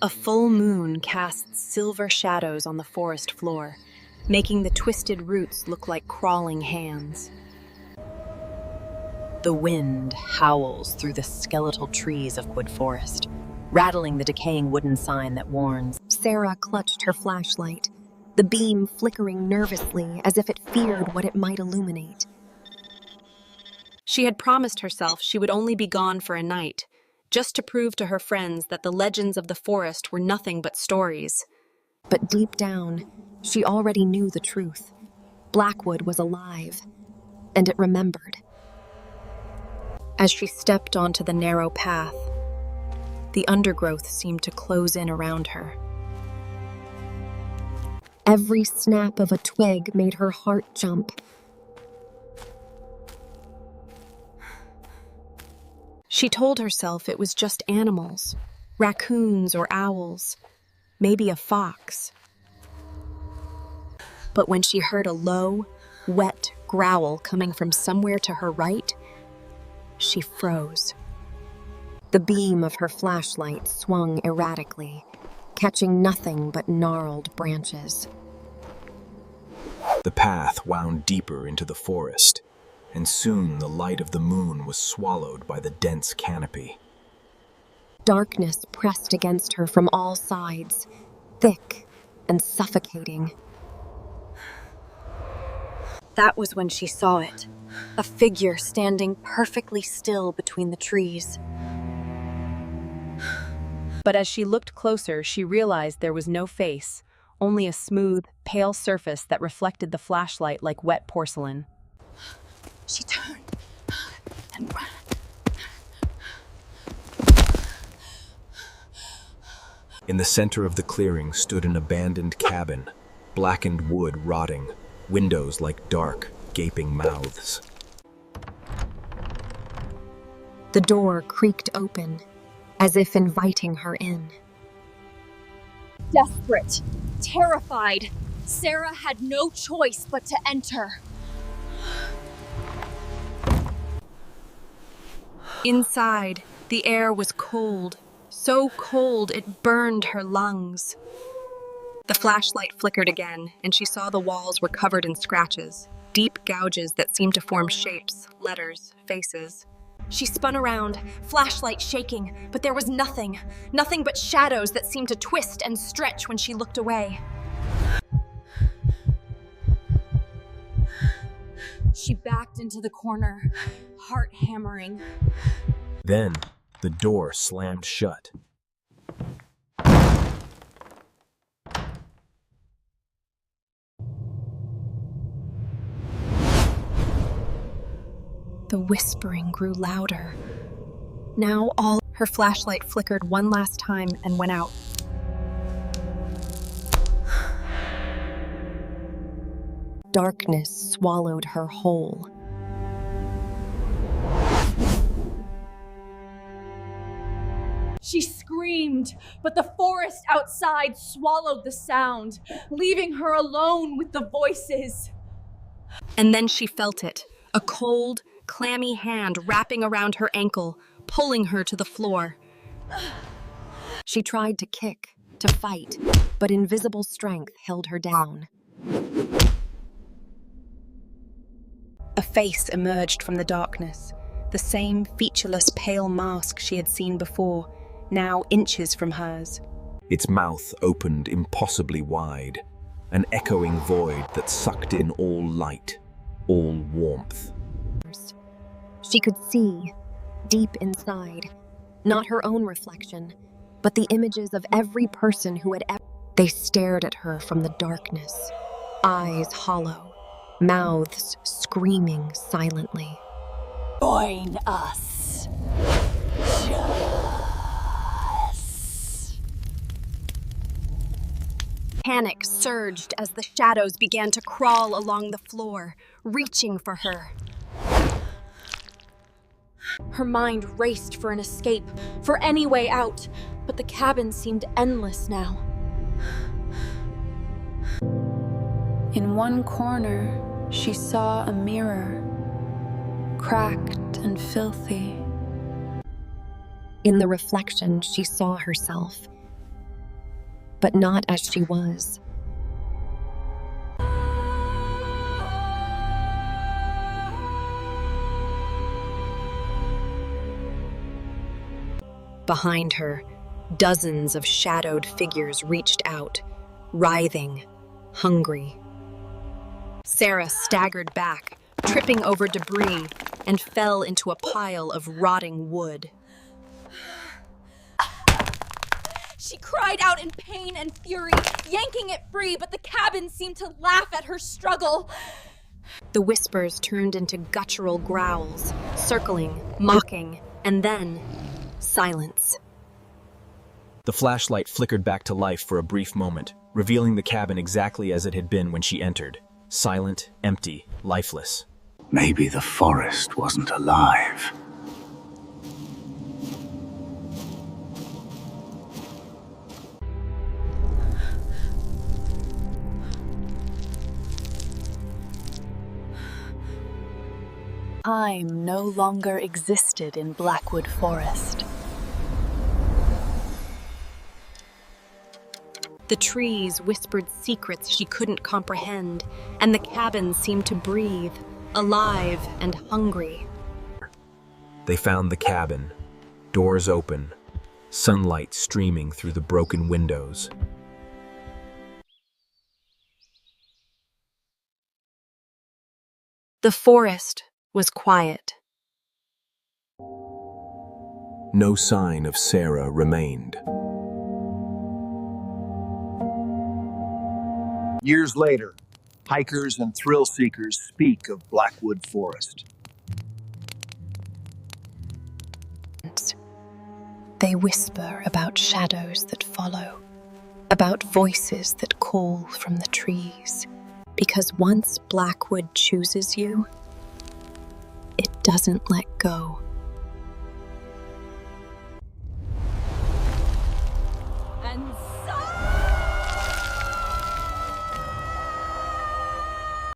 A full moon casts silver shadows on the forest floor, making the twisted roots look like crawling hands. The wind howls through the skeletal trees of Wood Forest, rattling the decaying wooden sign that warns. Sarah clutched her flashlight, the beam flickering nervously as if it feared what it might illuminate. She had promised herself she would only be gone for a night, just to prove to her friends that the legends of the forest were nothing but stories. But deep down, she already knew the truth. Blackwood was alive, and it remembered. As she stepped onto the narrow path, the undergrowth seemed to close in around her. Every snap of a twig made her heart jump. She told herself it was just animals, raccoons or owls, maybe a fox. But when she heard a low, wet growl coming from somewhere to her right, she froze. The beam of her flashlight swung erratically, catching nothing but gnarled branches. The path wound deeper into the forest, and soon the light of the moon was swallowed by the dense canopy. Darkness pressed against her from all sides, thick and suffocating. That was when she saw it, a figure standing perfectly still between the trees. But as she looked closer, she realized there was no face, only a smooth, pale surface that reflected the flashlight like wet porcelain. She turned and ran. In the center of the clearing stood an abandoned cabin, blackened wood rotting, windows like dark, gaping mouths. The door creaked open, as if inviting her in. Desperate, terrified, Sarah had no choice but to enter. Inside, the air was cold, so cold it burned her lungs. The flashlight flickered again, and she saw the walls were covered in scratches, deep gouges that seemed to form shapes, letters, faces. She spun around, flashlight shaking, but there was nothing but shadows that seemed to twist and stretch when she looked away. She backed into the corner, heart hammering. Then, the door slammed shut. The whispering grew louder. Now her flashlight flickered one last time and went out. Darkness swallowed her whole. She screamed, but the forest outside swallowed the sound, leaving her alone with the voices. And then she felt it, a cold, clammy hand wrapping around her ankle, pulling her to the floor. She tried to kick, to fight, but invisible strength held her down. A face emerged from the darkness, the same featureless pale mask she had seen before, now inches from hers. Its mouth opened impossibly wide, an echoing void that sucked in all light, all warmth. She could see, deep inside, not her own reflection, but the images of every person who had ever... They stared at her from the darkness, eyes hollow, mouths screaming silently. Join us. Panic surged as the shadows began to crawl along the floor, reaching for her. Her mind raced for an escape, for any way out, but the cabin seemed endless now. In one corner, she saw a mirror, cracked and filthy. In the reflection, she saw herself, but not as she was. Behind her, dozens of shadowed figures reached out, writhing, hungry. Sarah staggered back, tripping over debris, and fell into a pile of rotting wood. She cried out in pain and fury, yanking it free, but the cabin seemed to laugh at her struggle. The whispers turned into guttural growls, circling, mocking, and then silence. The flashlight flickered back to life for a brief moment, revealing the cabin exactly as it had been when she entered. Silent, empty, lifeless. Maybe the forest wasn't alive. Time no longer existed in Blackwood Forest. The trees whispered secrets she couldn't comprehend, and the cabin seemed to breathe, alive and hungry. They found the cabin, doors open, sunlight streaming through the broken windows. The forest was quiet. No sign of Sarah remained. Years later, hikers and thrill seekers speak of Blackwood Forest. They whisper about shadows that follow, about voices that call from the trees. Because once Blackwood chooses you, it doesn't let go. And